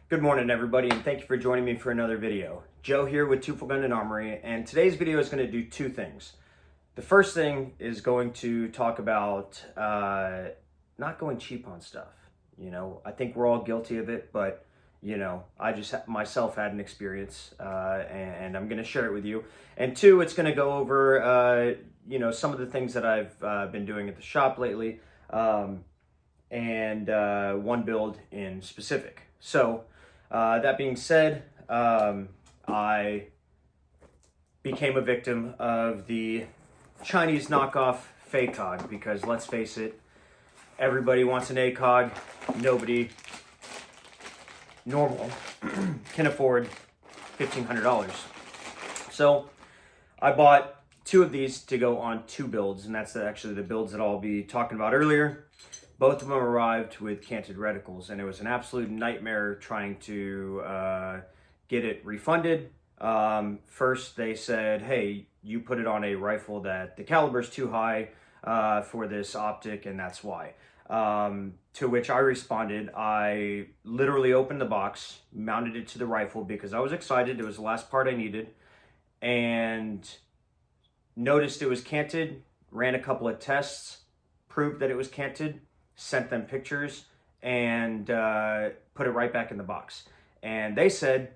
Good morning, everybody, and thank you for joining me for another video. Joe here with Twofold Gun and Armory, and today's video is going to do two things. The first thing is going to talk about not going cheap on stuff. You know, I think we're all guilty of it, but you know, I just myself had an experience, and I'm going to share it with you. And two, it's going to go over you know, some of the things that I've been doing at the shop lately, and one build in specific. So that being said, I became a victim of the Chinese knockoff FACOG because let's face it, everybody wants an ACOG. Nobody normal can afford $1,500. So I bought two of these to go on two builds, and that's actually the builds that I'll be talking about earlier. Both of them arrived with canted reticles, and it was an absolute nightmare trying to get it refunded. First, they said, hey, you put it on a rifle that the caliber's too high for this optic, and that's why. To which I responded, I literally opened the box, mounted it to the rifle because I was excited. It was the last part I needed, and noticed it was canted, ran a couple of tests, proved that it was canted, sent them pictures, and put it right back in the box. And they said,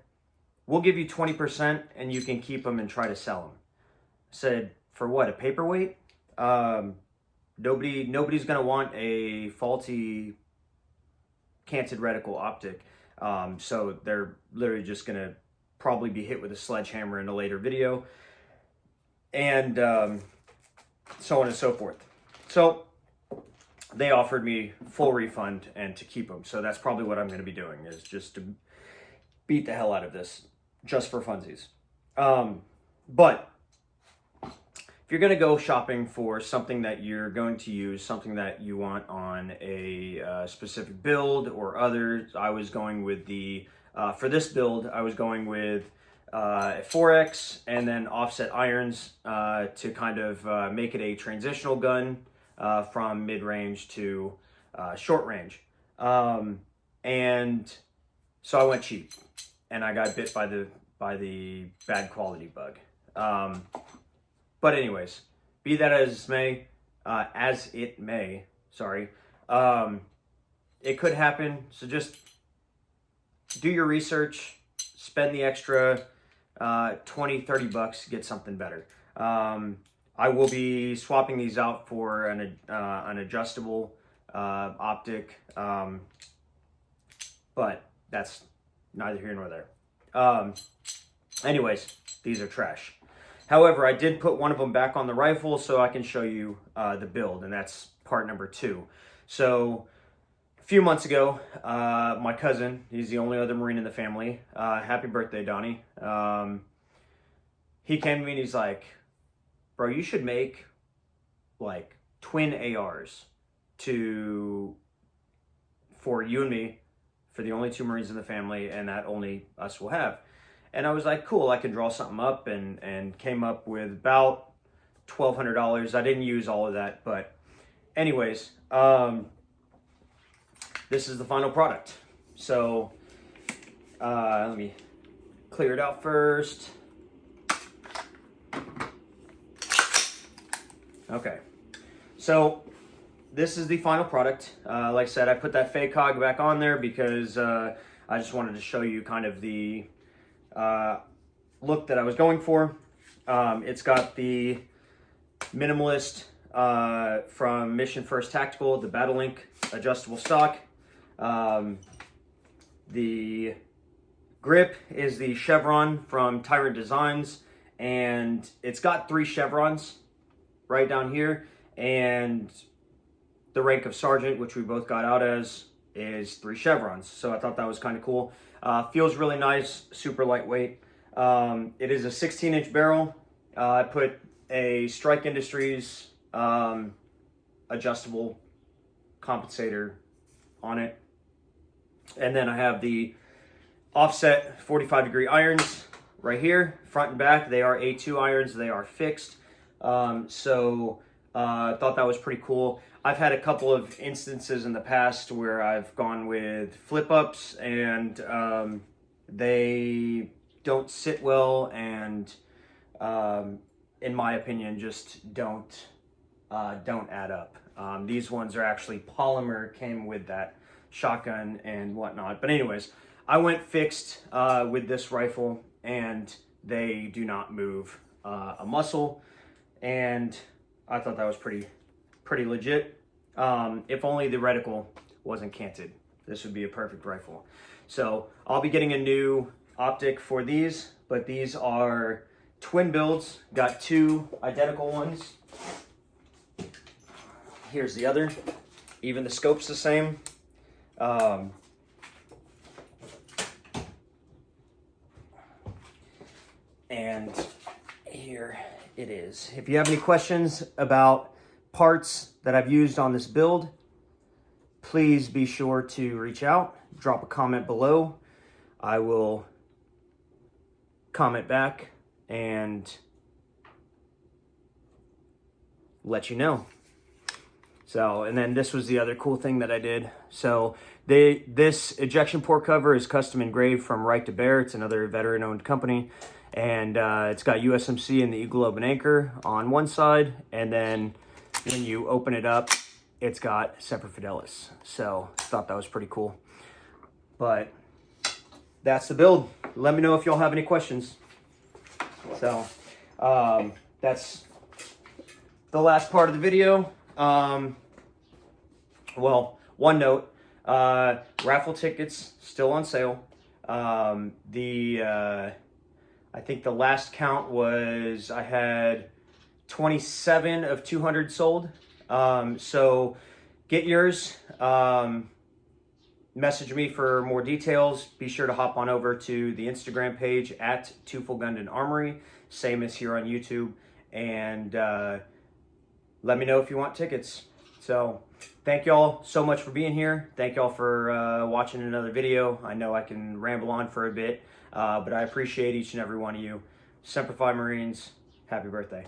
we'll give you 20% and you can keep them and try to sell them. I said, for what, a paperweight? Nobody's gonna want a faulty canted reticle optic. So they're literally just gonna probably be hit with a sledgehammer in a later video. And so on and so forth. So they offered me full refund and to keep them. So that's probably what I'm going to be doing, is just to beat the hell out of this just for funsies. But if you're going to go shopping for something that you're going to use, something that you want on a specific build or others, I was going with the, for this build, I was going with a 4X and then offset irons to kind of make it a transitional gun from mid-range to short range. And so I went cheap and I got bit by the bad quality bug. But anyways, be that as it may, sorry, it could happen. So just do your research, spend the extra 20, 30 bucks to get something better. I will be swapping these out for an adjustable optic, but that's neither here nor there. Anyways, these are trash. However, I did put one of them back on the rifle so I can show you the build, and that's part number 2. So a few months ago, my cousin, he's the only other Marine in the family, happy birthday, Donnie, he came to me and he's like, bro, you should make like twin ARs for you and me, for the only 2 Marines in the family, and that only us will have. And I was like, cool, I can draw something up, and came up with about $1,200. I didn't use all of that, but anyways, this is the final product. So let me clear it out first. Okay, so this is the final product. Like I said, I put that FACOG back on there because I just wanted to show you kind of the look that I was going for. It's got the Minimalist from Mission First Tactical, the Battle Link adjustable stock. The grip is the Chevron from Tyrant Designs, and it's got 3 chevrons right down here, and the rank of sergeant, which we both got out as, is 3 chevrons. So I thought that was kind of cool. Feels really nice, super lightweight. It is a 16-inch barrel. I put a Strike Industries adjustable compensator on it. And then I have the offset 45-degree irons right here, front and back. They are A2 irons. They are fixed. So I thought that was pretty cool. I've had a couple of instances in the past where I've gone with flip ups and they don't sit well, and in my opinion, just don't add up. These ones are actually polymer, came with that shotgun and whatnot. But anyways, I went fixed with this rifle, and they do not move a muscle, and I thought that was pretty legit. If only the reticle wasn't canted, this would be a perfect rifle. So I'll be getting a new optic for these, but these are twin builds. Got two identical ones. Here's the other. Even the scope's the same. And here it is. If you have any questions about parts that I've used on this build, please be sure to reach out. Drop a comment below. I will comment back and let you know. So, and then this was the other cool thing that I did. So this ejection port cover is custom engraved from Right to Bear. It's another veteran owned company. And it's got USMC and the Eagle Open Anchor on one side. And then when you open it up, it's got Semper Fidelis. So I thought that was pretty cool. But that's the build. Let me know if y'all have any questions. So that's the last part of the video. Well, one note, raffle tickets still on sale. I think the last count was I had 27 of 200 sold. So get yours. Message me for more details. Be sure to hop on over to the Instagram page at Teufelsgund Armory, same as here on YouTube, and let me know if you want tickets. So thank y'all so much for being here. Thank y'all for watching another video. I know I can ramble on for a bit, but I appreciate each and every one of you. Semper Fi Marines, happy birthday.